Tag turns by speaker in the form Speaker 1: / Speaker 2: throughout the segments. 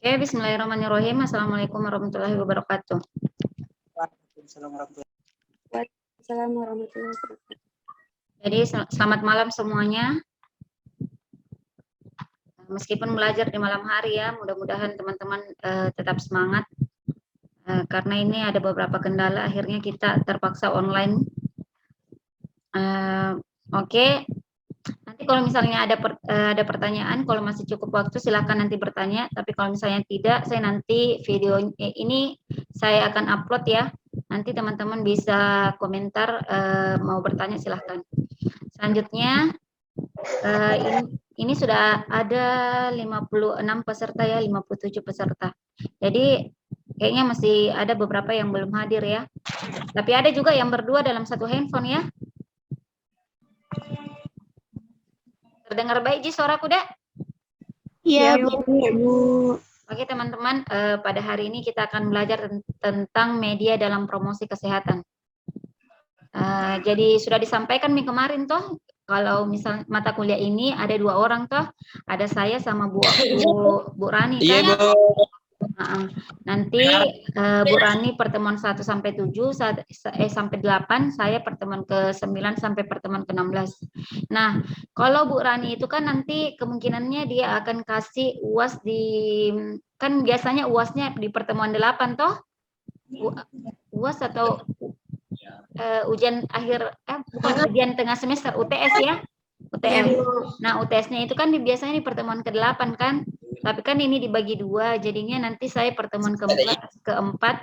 Speaker 1: Oke, bismillahirrahmanirrahim. Assalamualaikum warahmatullahi wabarakatuh.
Speaker 2: Waalaikumsalam warahmatullahi wabarakatuh.
Speaker 1: Jadi, selamat malam semuanya. Meskipun belajar di malam hari ya, mudah-mudahan teman-teman tetap semangat. Karena ini ada beberapa kendala, akhirnya kita terpaksa online. Oke. Nanti kalau misalnya ada pertanyaan, kalau masih cukup waktu silakan nanti bertanya. Tapi kalau misalnya tidak, saya nanti video ini saya akan upload ya. Nanti teman-teman bisa komentar, mau bertanya silahkan. Selanjutnya, ini sudah ada 56 peserta ya, 57 peserta. Jadi kayaknya masih ada beberapa yang belum hadir ya. Tapi ada juga yang berdua dalam satu handphone ya. Terdengar baik Ji suaraku, Dek?
Speaker 2: Iya, Bu.
Speaker 1: Oke teman-teman, pada hari ini kita akan belajar tentang media dalam promosi kesehatan. Jadi sudah disampaikan minggu kemarin toh, kalau misal mata kuliah ini ada 2 orang toh, ada saya sama Bu Rani kan?
Speaker 2: Iya, Bu.
Speaker 1: Nanti Bu Rani pertemuan 1 sampai 7, sampai 8, saya pertemuan ke-9 sampai pertemuan ke-16. Nah, kalau Bu Rani itu kan nanti kemungkinannya dia akan kasih UAS kan biasanya UASnya di pertemuan 8 toh? UAS atau ujian akhir, bukan ujian tengah semester, UTS ya? UTS. Nah, UTS-nya itu kan biasanya di pertemuan ke-8 kan? Tapi kan ini dibagi 2, jadinya nanti saya pertemuan keempat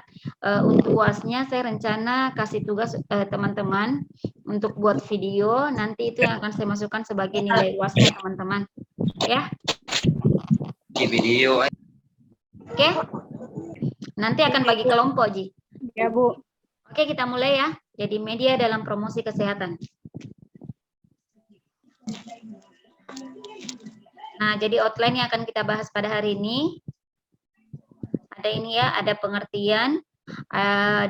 Speaker 1: untuk UAS-nya saya rencana kasih tugas teman-teman untuk buat video, nanti itu yang akan saya masukkan sebagai nilai UAS-nya teman-teman. Ya.
Speaker 2: Di video.
Speaker 1: Oke. Nanti akan bagi kelompok, Ji.
Speaker 2: Ya, Bu.
Speaker 1: Oke, kita mulai ya. Jadi media dalam promosi kesehatan. Nah, jadi outline yang akan kita bahas pada hari ini, ada ini ya, ada pengertian,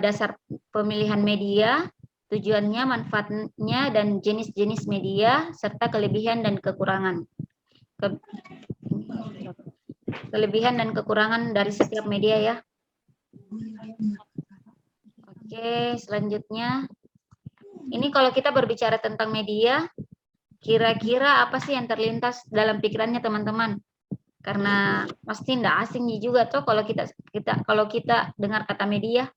Speaker 1: dasar pemilihan media, tujuannya, manfaatnya, dan jenis-jenis media, serta kelebihan dan kekurangan. Kelebihan dan kekurangan dari setiap media ya. Oke, selanjutnya. Ini kalau kita berbicara tentang media, kira-kira apa sih yang terlintas dalam pikirannya teman-teman? Karena pasti tidak asing juga tuh kalau kita dengar kata media.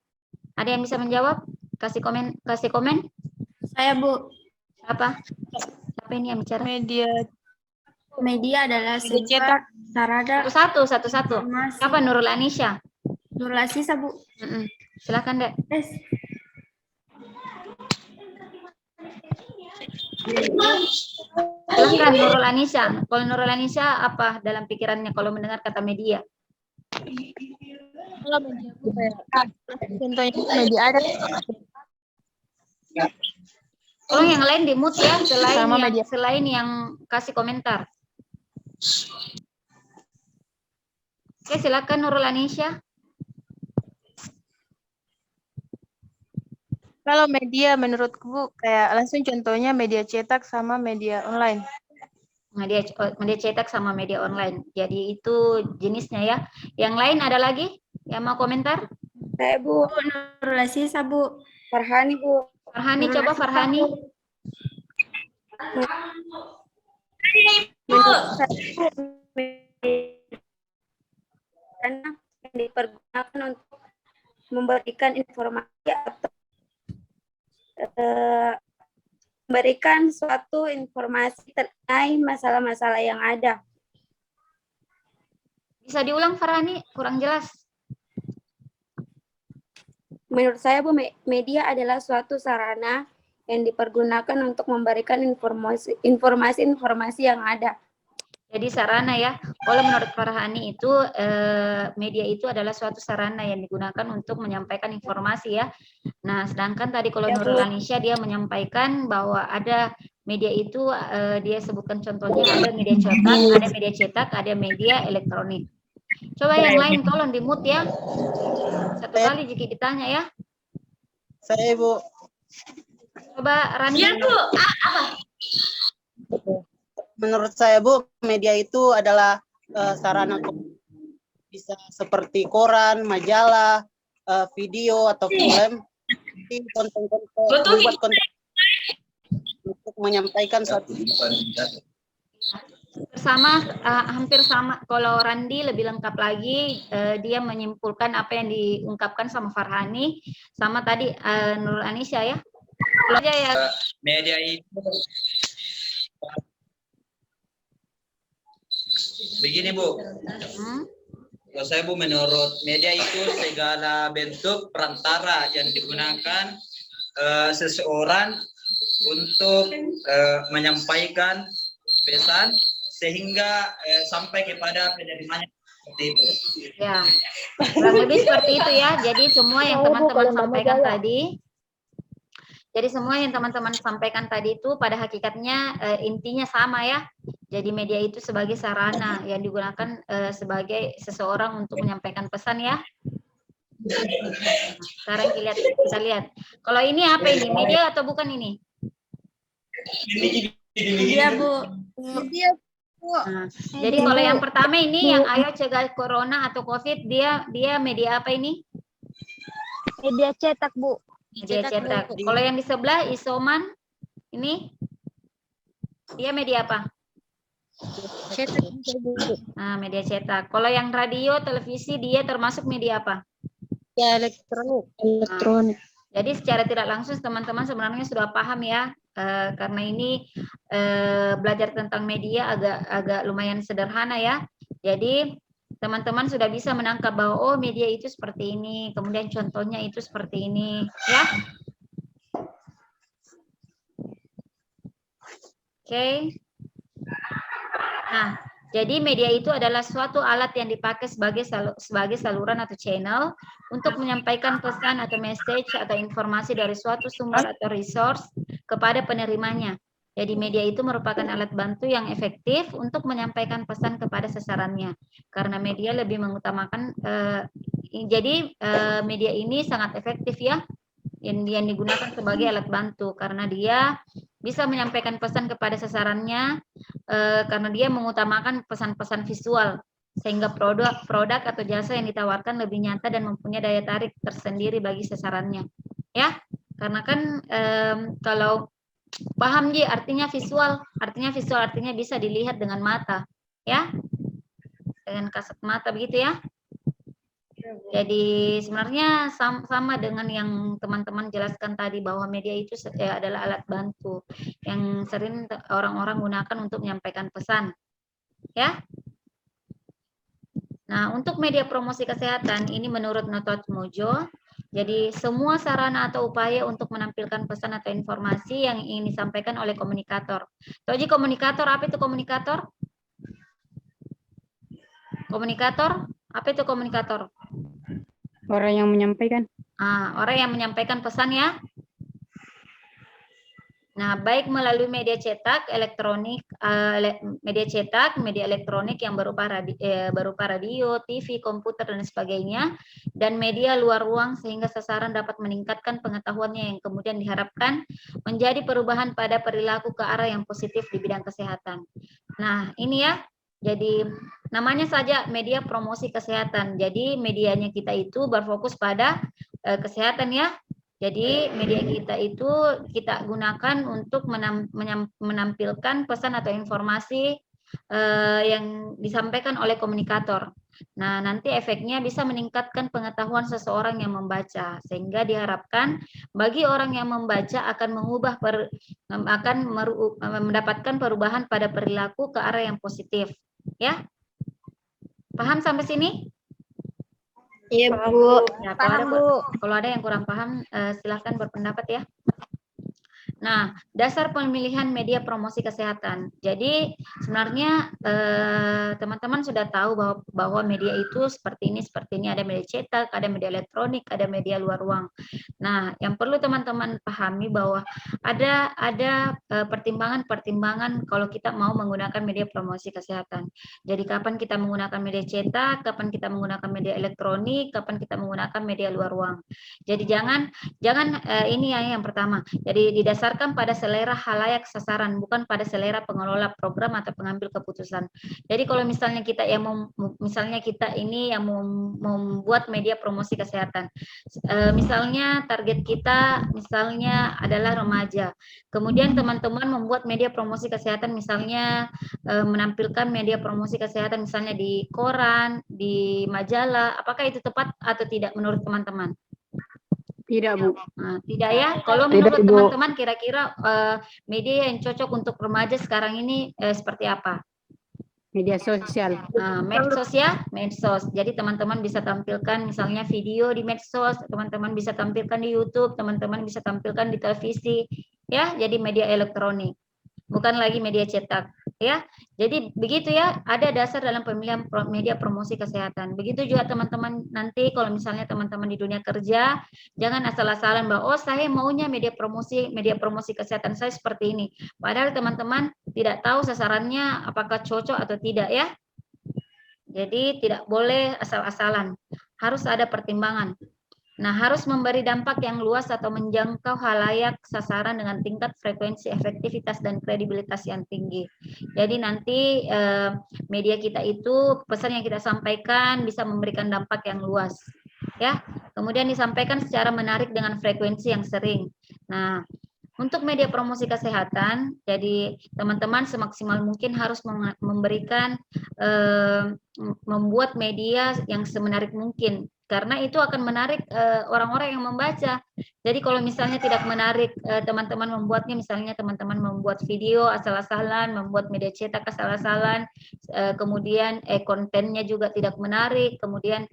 Speaker 1: Ada yang bisa menjawab? Kasih komen.
Speaker 2: Saya, Bu.
Speaker 1: Apa ini yang bicara?
Speaker 2: Media adalah sumber sarana.
Speaker 1: Satu-satu. Siapa? Nurul Anisha.
Speaker 2: Nurul Aziza, Bu.
Speaker 1: Silakan, Dek. Silakan Nurul Anisha. Kalau Nurul Anisha apa dalam pikirannya kalau mendengar kata media?
Speaker 3: Kalau media contohnya media ada.
Speaker 1: Tolong yang lain di mute ya, selain yang kasih komentar. Oke, silakan Nurul Anisha.
Speaker 3: Kalau media menurutku kayak langsung contohnya media cetak sama media online.
Speaker 1: Media cetak sama media online. Jadi itu jenisnya ya. Yang lain ada lagi yang mau komentar?
Speaker 2: Saya, Bu. Nurul Aziza, Bu. Farhani, Bu.
Speaker 1: Farhani, coba Farhani.
Speaker 2: Karena dipergunakan untuk memberikan informasi atau memberikan suatu informasi terkait masalah-masalah yang ada.
Speaker 1: Bisa diulang Farhani, kurang jelas.
Speaker 2: Menurut saya, Bu, media adalah suatu sarana yang dipergunakan untuk memberikan informasi-informasi yang ada.
Speaker 1: Jadi sarana ya. Kalau menurut Farhani itu media itu adalah suatu sarana yang digunakan untuk menyampaikan informasi ya. Nah, sedangkan tadi kalau Nurul Anisha dia menyampaikan bahwa ada media itu dia sebutkan contohnya ada media cetak, ada media elektronik. Coba yang lain tolong di-mute ya. Satu kali jika ditanya ya.
Speaker 4: Saya, Bu.
Speaker 1: Coba Rani.
Speaker 5: Ya, Bu.
Speaker 4: Menurut saya, Bu, media itu adalah sarana bisa seperti koran, majalah, video atau film, membuat konten untuk menyampaikan suatu
Speaker 1: hampir sama. Kalau Randi lebih lengkap lagi, dia menyimpulkan apa yang diungkapkan sama Farhani, sama tadi Nurul Anisya ya. Kalau aja ya.
Speaker 5: Media itu begini Bu. Kalau saya Bu, menurut media itu segala bentuk perantara yang digunakan seseorang untuk menyampaikan pesan sehingga sampai kepada penerimanya seperti itu.
Speaker 1: Ya, kurang lebih seperti itu ya. Jadi semua yang teman-teman sampaikan tadi, itu pada hakikatnya intinya sama ya. Jadi media itu sebagai sarana yang digunakan sebagai seseorang untuk menyampaikan pesan ya. Sekarang kita lihat. Kalau ini apa ini? Media atau bukan ini?
Speaker 2: Iya, Bu.
Speaker 1: Nah, jadi kalau yang pertama ini yang ayo cegah corona atau COVID, dia media apa ini?
Speaker 6: Media cetak, Bu.
Speaker 1: Media cetak. Kalau yang di sebelah isoman ini dia media apa?
Speaker 6: Cetak.
Speaker 1: Nah, media cetak. Kalau yang radio, televisi dia termasuk media apa?
Speaker 6: Ya, elektronik.
Speaker 1: Jadi secara tidak langsung teman-teman sebenarnya sudah paham ya, karena ini belajar tentang media agak lumayan sederhana ya. Jadi teman-teman sudah bisa menangkap bahwa oh media itu seperti ini, kemudian contohnya itu seperti ini ya. Oke. Nah, jadi media itu adalah suatu alat yang dipakai sebagai saluran atau channel untuk menyampaikan pesan atau message atau informasi dari suatu sumber atau resource kepada penerimanya. Jadi media itu merupakan alat bantu yang efektif untuk menyampaikan pesan kepada sasarannya. Karena media lebih mengutamakan, media ini sangat efektif ya, yang digunakan sebagai alat bantu karena dia bisa menyampaikan pesan kepada sasarannya karena dia mengutamakan pesan-pesan visual sehingga produk atau jasa yang ditawarkan lebih nyata dan mempunyai daya tarik tersendiri bagi sasarannya ya. Karena kan kalau paham Ji artinya visual artinya bisa dilihat dengan mata ya, dengan kasat mata begitu ya. Jadi sebenarnya sama dengan yang teman-teman jelaskan tadi bahwa media itu adalah alat bantu yang sering orang-orang gunakan untuk menyampaikan pesan. Ya. Nah, untuk media promosi kesehatan ini menurut Notot Mojo, jadi semua sarana atau upaya untuk menampilkan pesan atau informasi yang ingin disampaikan oleh komunikator. Toji komunikator, apa itu komunikator? Komunikator, apa itu komunikator?
Speaker 6: Orang yang menyampaikan.
Speaker 1: Orang yang menyampaikan pesan ya. Nah, baik melalui media cetak, media elektronik yang berupa radio, TV, komputer dan sebagainya, dan media luar ruang sehingga sasaran dapat meningkatkan pengetahuannya yang kemudian diharapkan menjadi perubahan pada perilaku ke arah yang positif di bidang kesehatan. Nah, ini ya. Jadi namanya saja media promosi kesehatan. Jadi medianya kita itu berfokus pada kesehatan ya. Jadi media kita itu kita gunakan untuk menampilkan pesan atau informasi yang disampaikan oleh komunikator. Nah, nanti efeknya bisa meningkatkan pengetahuan seseorang yang membaca, sehingga diharapkan bagi orang yang membaca akan mendapatkan perubahan pada perilaku ke arah yang positif. Ya, paham sampai sini?
Speaker 6: Iya, Bu.
Speaker 1: Ya,
Speaker 6: Paham, Bu.
Speaker 1: Kalau ada yang kurang paham, silahkan berpendapat ya. Nah, dasar pemilihan media promosi kesehatan. Jadi sebenarnya teman-teman sudah tahu bahwa media itu seperti ini. Ada media cetak, ada media elektronik, ada media luar ruang. Nah, yang perlu teman-teman pahami bahwa ada pertimbangan-pertimbangan kalau kita mau menggunakan media promosi kesehatan. Jadi kapan kita menggunakan media cetak, kapan kita menggunakan media elektronik, kapan kita menggunakan media luar ruang. Jadi jangan ini yang pertama. Jadi didasarkan didasarkan pada selera halayak sasaran, bukan pada selera pengelola program atau pengambil keputusan. Jadi kalau misalnya kita ini yang membuat media promosi kesehatan, misalnya target kita misalnya adalah remaja, kemudian teman-teman membuat media promosi kesehatan, misalnya menampilkan media promosi kesehatan misalnya di koran, di majalah, apakah itu tepat atau tidak menurut teman-teman?
Speaker 6: Tidak, Bu.
Speaker 1: Nah, tidak ya. Kalau
Speaker 6: Tidak,
Speaker 1: menurut
Speaker 6: Ibu.
Speaker 1: teman-teman kira-kira media yang cocok untuk remaja sekarang ini seperti apa?
Speaker 6: Media sosial.
Speaker 1: Medsos ya, medsos. Jadi teman-teman bisa tampilkan misalnya video di medsos, teman-teman bisa tampilkan di YouTube, teman-teman bisa tampilkan di televisi, ya. Jadi media elektronik, bukan lagi media cetak, ya. Jadi begitu ya, ada dasar dalam pemilihan media promosi kesehatan. Begitu juga teman-teman nanti kalau misalnya teman-teman di dunia kerja, jangan asal-asalan bahwa oh saya maunya media promosi kesehatan saya seperti ini. Padahal teman-teman tidak tahu sasarannya apakah cocok atau tidak ya. Jadi tidak boleh asal-asalan, harus ada pertimbangan. Nah, harus memberi dampak yang luas atau menjangkau halayak sasaran dengan tingkat frekuensi, efektivitas, dan kredibilitas yang tinggi. Jadi nanti media kita itu, pesan yang kita sampaikan bisa memberikan dampak yang luas. Ya, kemudian disampaikan secara menarik dengan frekuensi yang sering. Nah, untuk media promosi kesehatan, jadi teman-teman semaksimal mungkin harus memberikan, membuat media yang semenarik mungkin. Karena itu akan menarik orang-orang yang membaca. Jadi kalau misalnya tidak menarik, teman-teman membuatnya, misalnya teman-teman membuat video asal-asalan, membuat media cetak asal-asalan, kemudian kontennya juga tidak menarik, kemudian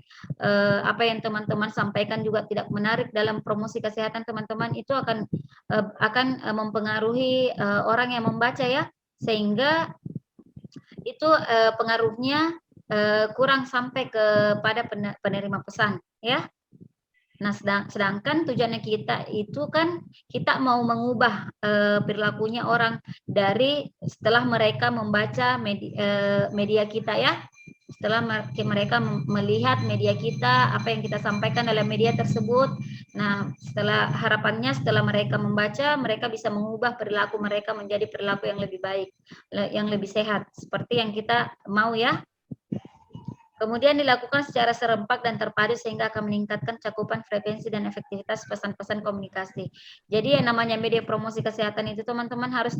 Speaker 1: apa yang teman-teman sampaikan juga tidak menarik dalam promosi kesehatan teman-teman, itu akan mempengaruhi orang yang membaca ya, sehingga itu pengaruhnya kurang sampai kepada penerima pesan ya. Nah, sedangkan tujuannya kita itu kan kita mau mengubah perilakunya orang dari setelah mereka membaca media kita ya. Setelah mereka melihat media kita, apa yang kita sampaikan dalam media tersebut. Nah, harapannya setelah mereka membaca, mereka bisa mengubah perilaku mereka menjadi perilaku yang lebih baik, yang lebih sehat, seperti yang kita mau ya. Kemudian dilakukan secara serempak dan terpadu sehingga akan meningkatkan cakupan, frekuensi, dan efektivitas pesan-pesan komunikasi. Jadi yang namanya media promosi kesehatan itu teman-teman harus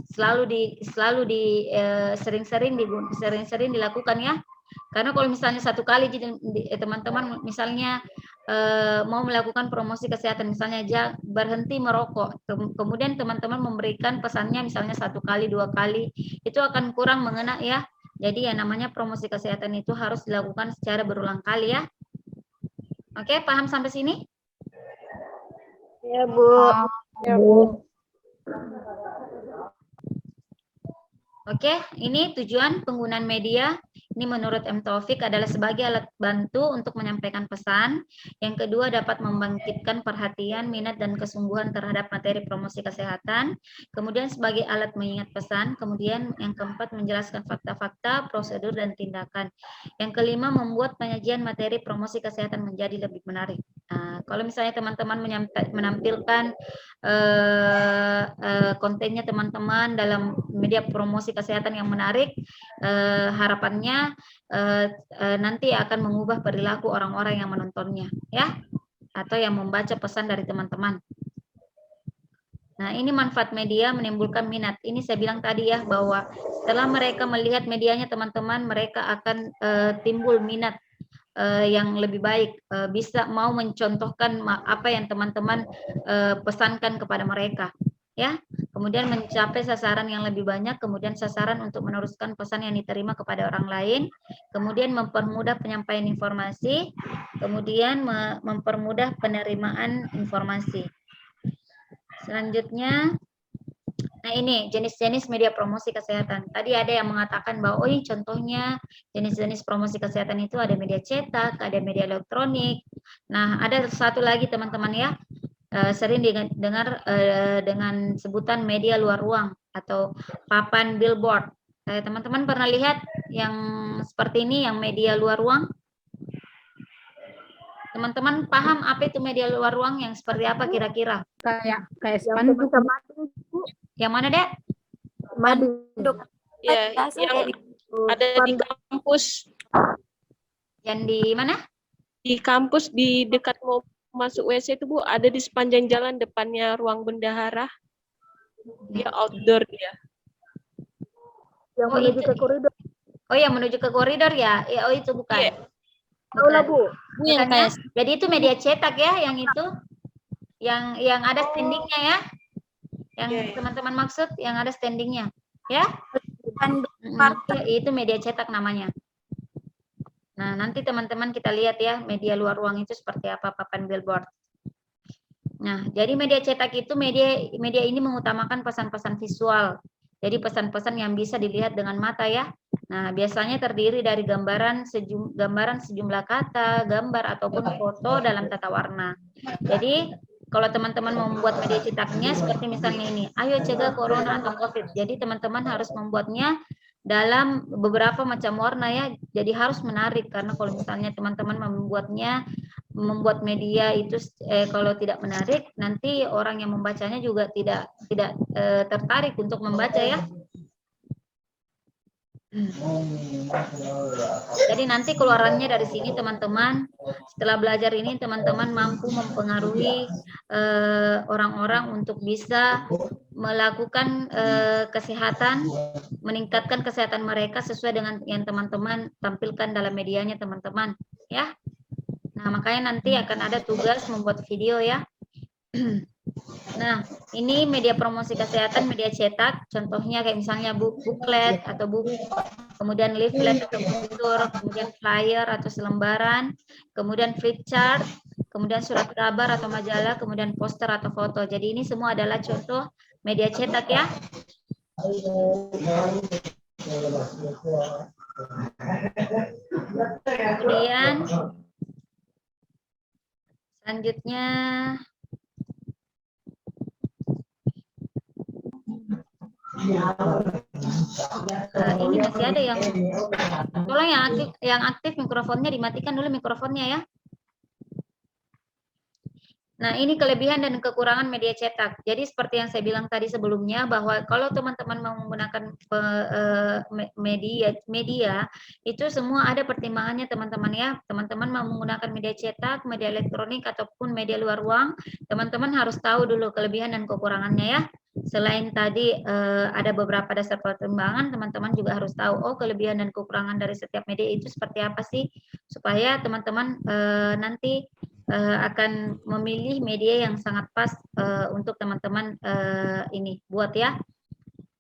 Speaker 1: sering-sering dilakukan ya. Karena kalau misalnya satu kali teman-teman misalnya mau melakukan promosi kesehatan, misalnya berhenti merokok, kemudian teman-teman memberikan pesannya misalnya 1 kali, 2 kali, itu akan kurang mengena ya. Jadi yang namanya promosi kesehatan itu harus dilakukan secara berulang kali ya. Oke, paham sampai sini?
Speaker 6: Ya, Bu. Ya, Bu.
Speaker 1: Oke, ini tujuan penggunaan media. Ini menurut M. Taufik adalah sebagai alat bantu untuk menyampaikan pesan. Yang kedua, dapat membangkitkan perhatian, minat, dan kesungguhan terhadap materi promosi kesehatan. Kemudian sebagai alat mengingat pesan. Kemudian yang keempat, menjelaskan fakta-fakta, prosedur, dan tindakan. Yang kelima, membuat penyajian materi promosi kesehatan menjadi lebih menarik. Nah, kalau misalnya teman-teman menampilkan kontennya teman-teman dalam media promosi kesehatan yang menarik, harapannya nanti akan mengubah perilaku orang-orang yang menontonnya ya, atau yang membaca pesan dari teman-teman. Nah, ini manfaat media menimbulkan minat. Ini saya bilang tadi ya, bahwa setelah mereka melihat medianya teman-teman, mereka akan timbul minat yang lebih baik, bisa mau mencontohkan apa yang teman-teman pesankan kepada mereka ya. Kemudian mencapai sasaran yang lebih banyak, kemudian sasaran untuk meneruskan pesan yang diterima kepada orang lain, kemudian mempermudah penyampaian informasi, kemudian mempermudah penerimaan informasi. Selanjutnya, nah ini jenis-jenis media promosi kesehatan. Tadi ada yang mengatakan bahwa oh ini contohnya jenis-jenis promosi kesehatan itu ada media cetak, ada media elektronik. Nah, ada satu lagi teman-teman ya, sering dengar dengan sebutan media luar ruang atau papan billboard. Teman-teman pernah lihat yang seperti ini, yang media luar ruang? Teman-teman paham apa itu media luar ruang, yang seperti apa kira-kira?
Speaker 6: Kayak spanduk.
Speaker 1: Yang mana, Dek?
Speaker 7: Ya, yang ada di kampus.
Speaker 1: Yang di mana?
Speaker 7: Di kampus di dekat mau masuk WC itu Bu, ada di sepanjang jalan depannya ruang bendahara. Dia outdoor dia.
Speaker 1: Yang menuju ke koridor. Oh, yang menuju ke koridor ya? Oh, itu bukan.
Speaker 7: Iya.
Speaker 1: Bukan.
Speaker 3: Bu, yang
Speaker 1: Bukannya?
Speaker 3: kayak
Speaker 1: Jadi itu media cetak ya, yang itu? Yang ada standingnya ya? Yang
Speaker 7: Iya.
Speaker 1: teman-teman maksud, yang ada standingnya. Ya? Itu media cetak namanya. Nah, nanti teman-teman kita lihat ya, media luar ruang itu seperti apa papan billboard. Nah, jadi media cetak itu media ini mengutamakan pesan-pesan visual. Jadi pesan-pesan yang bisa dilihat dengan mata ya. Nah, biasanya terdiri dari gambaran sejumlah kata, gambar ataupun foto dalam tata warna. Jadi kalau teman-teman mau membuat media cetaknya seperti misalnya ini, ayo cegah corona atau COVID. Jadi teman-teman harus membuatnya dalam beberapa macam warna ya. Jadi harus menarik, karena kalau misalnya teman-teman membuat media itu kalau tidak menarik, nanti orang yang membacanya juga tidak tertarik untuk membaca ya. Jadi nanti keluarannya dari sini teman-teman, setelah belajar ini teman-teman mampu mempengaruhi orang-orang untuk bisa melakukan kesehatan, meningkatkan kesehatan mereka sesuai dengan yang teman-teman tampilkan dalam medianya teman-teman ya. Nah, makanya nanti akan ada tugas membuat video ya. Nah, ini media promosi kesehatan, media cetak, contohnya kayak misalnya booklet atau buku, kemudian leaflet atau brosur, kemudian flyer atau selembaran, kemudian flip chart, kemudian surat kabar atau majalah, kemudian poster atau foto. Jadi ini semua adalah contoh media cetak ya. Kemudian selanjutnya ini masih ada yang tolong yang aktif mikrofonnya dimatikan dulu mikrofonnya ya. Nah, ini kelebihan dan kekurangan media cetak. Jadi seperti yang saya bilang tadi sebelumnya, bahwa kalau teman-teman mau menggunakan media itu semua ada pertimbangannya teman-teman ya. Teman-teman mau menggunakan media cetak, media elektronik ataupun media luar ruang, teman-teman harus tahu dulu kelebihan dan kekurangannya ya. Selain tadi ada beberapa dasar pertimbangan, teman-teman juga harus tahu kelebihan dan kekurangan dari setiap media itu seperti apa sih, supaya teman-teman nanti akan memilih media yang sangat pas untuk teman-teman ini buat ya.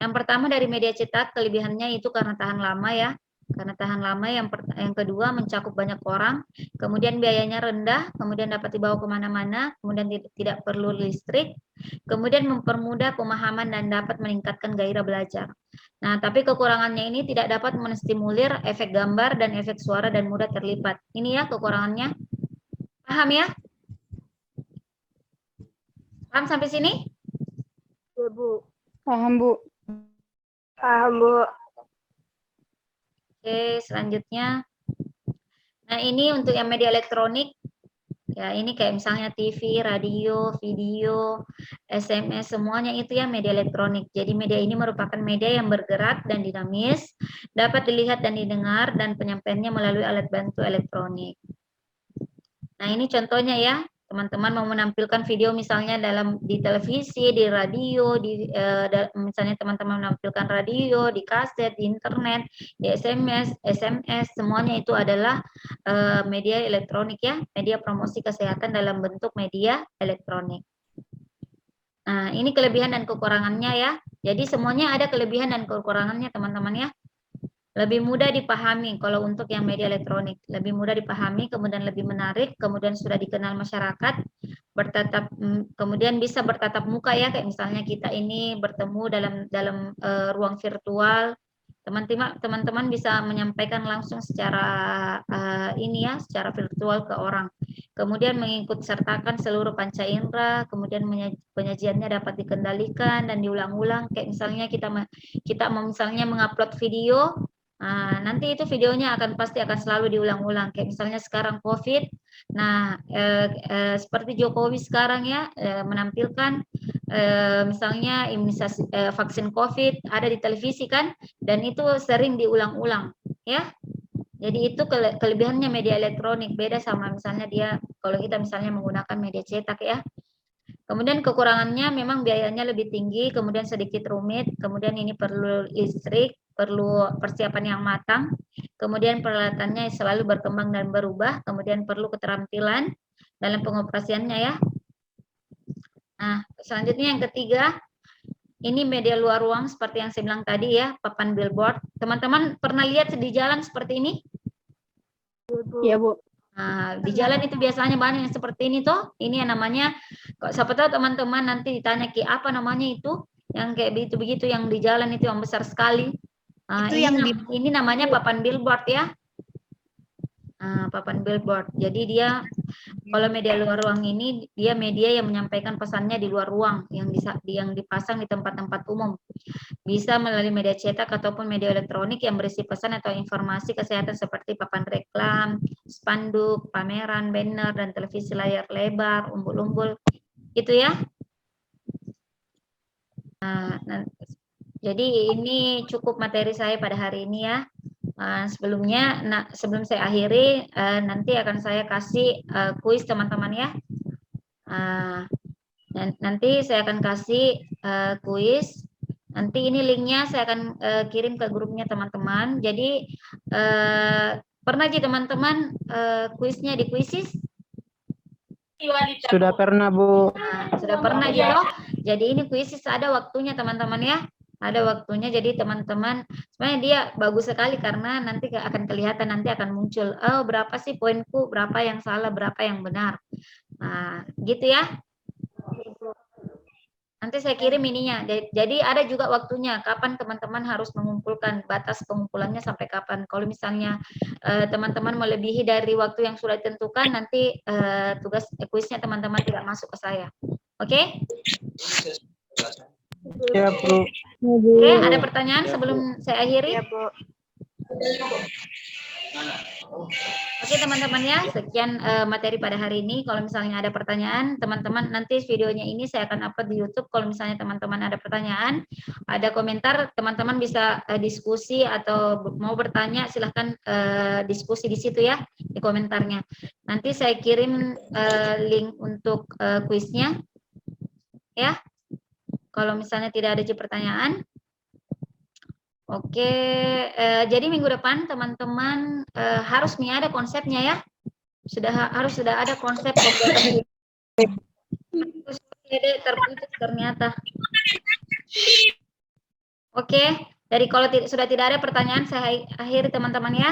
Speaker 1: Yang pertama dari media cetak, kelebihannya itu karena tahan lama ya. Karena tahan lama. Yang kedua mencakup banyak orang, kemudian biayanya rendah, kemudian dapat dibawa kemana-mana, kemudian tidak perlu listrik, kemudian mempermudah pemahaman dan dapat meningkatkan gairah belajar. Nah, tapi kekurangannya ini tidak dapat menstimulir efek gambar dan efek suara dan mudah terlibat. Ini ya kekurangannya. Paham ya? Paham sampai sini?
Speaker 6: Ya, Bu.
Speaker 3: paham Bu.
Speaker 6: Paham, Bu.
Speaker 1: Oke, selanjutnya. Nah, ini untuk yang media elektronik. Ya, ini kayak misalnya TV, radio, video, SMS, semuanya itu ya media elektronik. Jadi media ini merupakan media yang bergerak dan dinamis, dapat dilihat dan didengar, dan penyampaiannya melalui alat bantu elektronik. Nah, ini contohnya ya, teman-teman mau menampilkan video misalnya di televisi, di radio, misalnya teman-teman menampilkan radio, di kaset, di internet, di SMS, semuanya itu adalah media elektronik ya, media promosi kesehatan dalam bentuk media elektronik. Nah, ini kelebihan dan kekurangannya ya. Jadi semuanya ada kelebihan dan kekurangannya teman-teman ya. Lebih mudah dipahami kalau untuk yang media elektronik, lebih mudah dipahami, kemudian lebih menarik, kemudian sudah dikenal masyarakat, kemudian bisa bertatap muka ya, kayak misalnya kita ini bertemu dalam ruang virtual, teman-teman bisa menyampaikan langsung secara secara virtual ke orang, kemudian mengikut sertakan seluruh panca indera, kemudian penyajiannya dapat dikendalikan dan diulang-ulang, kayak misalnya kita misalnya mengupload video. Nah, nanti itu videonya pasti akan selalu diulang-ulang. Kayak misalnya sekarang COVID, Nah, seperti Jokowi sekarang ya, menampilkan misalnya imunisasi vaksin COVID ada di televisi kan, dan itu sering diulang-ulang ya. Jadi itu kelebihannya media elektronik, beda sama misalnya dia kalau kita misalnya menggunakan media cetak ya. Kemudian kekurangannya memang biayanya lebih tinggi, kemudian sedikit rumit, kemudian ini perlu listrik, perlu persiapan yang matang, kemudian peralatannya selalu berkembang dan berubah, kemudian perlu keterampilan dalam pengoperasiannya ya. Nah, selanjutnya yang ketiga, ini media luar ruang seperti yang saya bilang tadi ya, papan billboard. Teman-teman pernah lihat di jalan seperti ini?
Speaker 2: Iya, Bu.
Speaker 1: Nah, di jalan itu biasanya banyak yang seperti ini toh. Ini yang namanya, kok siapa tahu teman-teman nanti ditanya Ki apa namanya itu, yang kayak begitu-begitu yang di jalan itu yang besar sekali. Nah,
Speaker 3: Itu
Speaker 1: ini,
Speaker 3: yang
Speaker 1: ini namanya papan billboard ya. Nah, papan billboard. Jadi dia kalau media luar ruang ini dia media yang menyampaikan pesannya di luar ruang yang dipasang di tempat-tempat umum. Bisa melalui media cetak ataupun media elektronik yang berisi pesan atau informasi kesehatan seperti papan reklam, spanduk, pameran, banner, dan televisi layar lebar, umbul-umbul. Itu ya. Nah, jadi ini cukup materi saya pada hari ini ya. Sebelumnya, sebelum saya akhiri, nanti akan saya kasih kuis teman-teman ya. Nanti saya akan kasih kuis. Nanti ini linknya saya akan kirim ke grupnya teman-teman. Jadi pernah sih teman-teman kuisnya di Kuisis?
Speaker 4: Sudah pernah, Bu.
Speaker 1: Nah, sudah pernah gitu. Jadi ini Kuisis ada waktunya teman-teman ya. Ada waktunya, jadi teman-teman sebenarnya dia bagus sekali karena nanti akan kelihatan, nanti akan muncul, oh berapa sih poinku, berapa yang salah, berapa yang benar. Nah, gitu ya. Nanti saya kirim ininya. Jadi ada juga waktunya, kapan teman-teman harus mengumpulkan, batas pengumpulannya sampai kapan. Kalau misalnya teman-teman melebihi dari waktu yang sudah ditentukan, nanti tugas kuisnya teman-teman tidak masuk ke saya. Oke?
Speaker 4: Ya, Bu.
Speaker 1: Oke, ada pertanyaan sebelum saya akhiri?
Speaker 6: Iya, Bu.
Speaker 1: Oke teman-teman ya, sekian materi pada hari ini. Kalau misalnya ada pertanyaan, teman-teman nanti videonya ini saya akan upload di YouTube. Kalau misalnya teman-teman ada pertanyaan, ada komentar, teman-teman bisa diskusi atau mau bertanya, silahkan diskusi di situ ya, di komentarnya. Nanti saya kirim link untuk kuisnya, ya. Kalau misalnya tidak ada pertanyaan. Oke, jadi minggu depan teman-teman harus ada konsepnya ya. Harus sudah ada konsep pembuatan terputus ternyata. Oke, jadi kalau sudah tidak ada pertanyaan saya akhiri teman-teman ya.